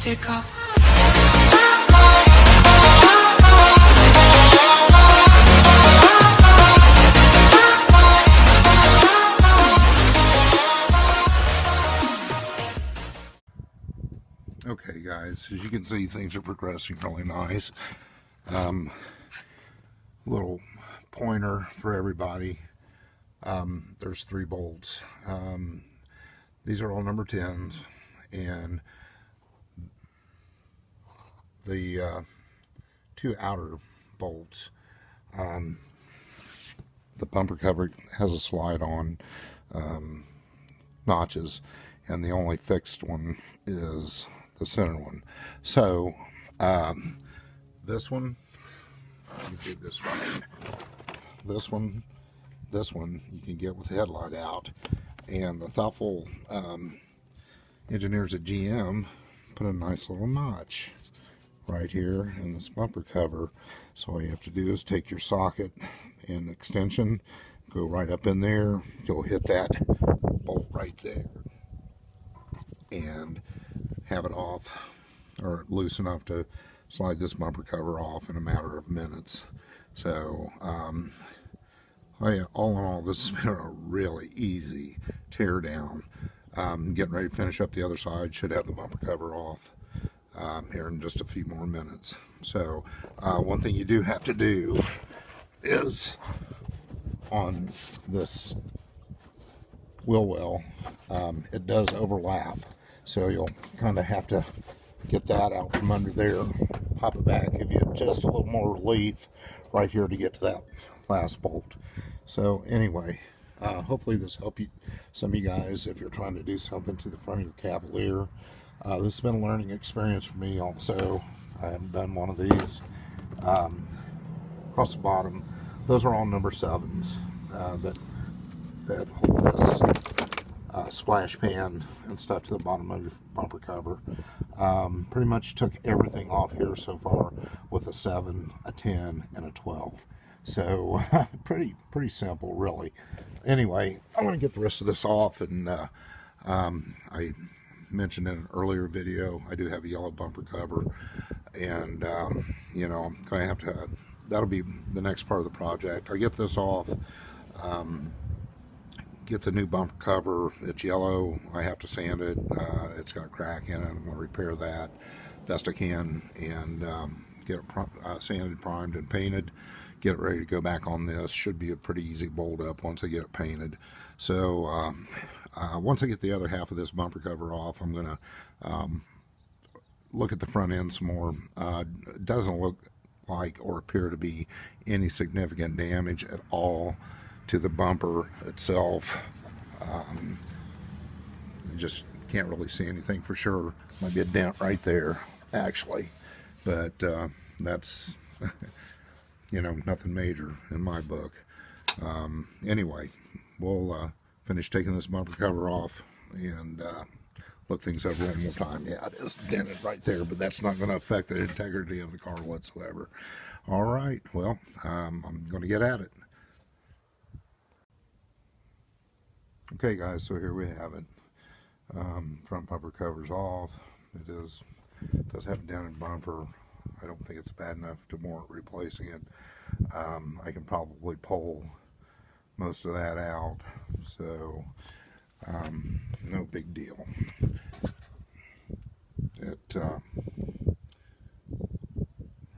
take off. Okay guys, as you can see, things are progressing really nice. Little pointer for everybody. There's 3 bolts. These are all number 10s, and the 2 outer bolts, the bumper cover has a slide on notches, and the only fixed one is the center one. So this one, let me do this right. This one you can get with the headlight out, and the thoughtful engineers at GM put a nice little notch right here in this bumper cover. So all you have to do is take your socket and extension, go right up in there, you'll hit that bolt right there, and have it off, or loose enough to slide this bumper cover off in a matter of minutes. So all in all, this has been a really easy tear down. Getting ready to finish up the other side, should have the bumper cover off here in just a few more minutes. So one thing you do have to do is on this wheel well, it does overlap, so you'll kind of have to get that out from under there, pop it back, give you just a little more relief right here to get to that last bolt. So anyway, hopefully this helped you, some of you guys, if you're trying to do something to the front of your Cavalier. This has been a learning experience for me also. I haven't done one of these. Across the bottom, those are all number 7s that hold this splash pan and stuff to the bottom of your bumper cover. Pretty much took everything off here so far with a 7, a 10, and a 12. So pretty simple, really. Anyway, I want to get the rest of this off, and I mentioned in an earlier video, I do have a yellow bumper cover, and you know, I'm gonna have to, that'll be the next part of the project. I get this off, get the new bumper cover. It's yellow. I have to sand it. It's got a crack in it. I'm gonna repair that best I can, and get it sanded, primed, and painted. Get it ready to go back on this. Should be a pretty easy bolt up once I get it painted. So once I get the other half of this bumper cover off, I'm gonna look at the front end some more. It doesn't look like or appear to be any significant damage at all to the bumper itself. Just can't really see anything for sure. Might be a dent right there actually, but that's you know, nothing major in my book. Anyway, we'll finish taking this bumper cover off and look things over one more time. Yeah, it is dented right there, but that's not going to affect the integrity of the car whatsoever. All right, well, I'm going to get at it. Okay guys, so here we have it. Front bumper cover's off. It does have a dented bumper. I don't think it's bad enough to warrant replacing it. I can probably pull most of that out, so no big deal.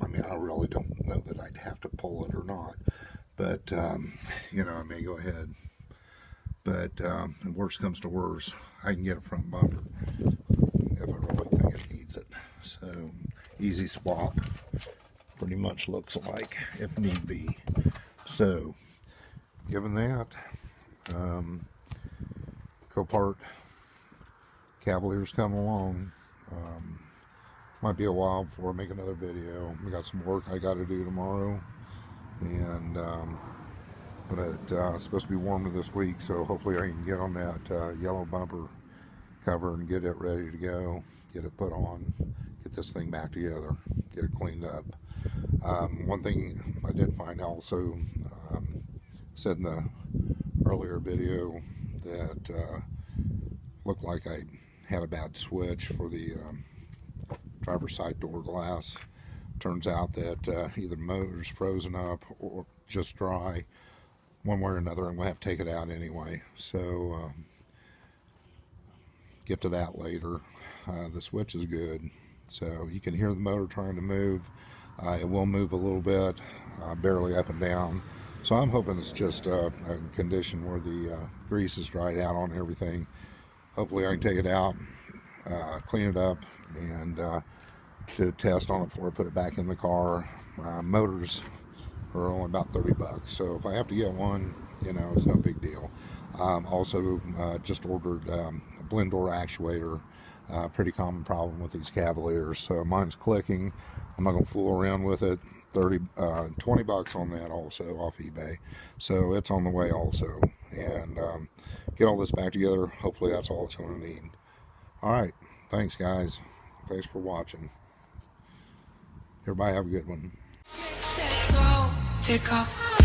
I mean, I really don't know that I'd have to pull it or not, but you know, I may go ahead. But if worst comes to worst, I can get a front bumper if I really think it needs it. So easy swap, pretty much looks like, if need be. So given that, Copart Cavalier's coming along. Might be a while before I make another video. We got some work I got to do tomorrow, and but it's supposed to be warmer this week, so hopefully I can get on that yellow bumper cover and get it ready to go, get it put on, get this thing back together, get it cleaned up. One thing I did find also, said in the earlier video that looked like I had a bad switch for the driver's side door glass. Turns out that either the motor's frozen up or just dry, one way or another, and we'll have to take it out anyway. So get to that later. The switch is good, so you can hear the motor trying to move. It will move a little bit, barely up and down. So I'm hoping it's just a condition where the grease is dried out on everything. Hopefully I can take it out, clean it up, and do a test on it before I put it back in the car. Motors are only about 30 bucks, so if I have to get one, you know, it's no big deal. Also just ordered a blend door actuator. Pretty common problem with these Cavaliers. So mine's clicking. I'm not gonna fool around with it. 20 bucks on that also off eBay. So it's on the way also. And get all this back together. Hopefully that's all it's gonna need. All right, thanks guys. Thanks for watching. Everybody have a good one. Set, go, take off.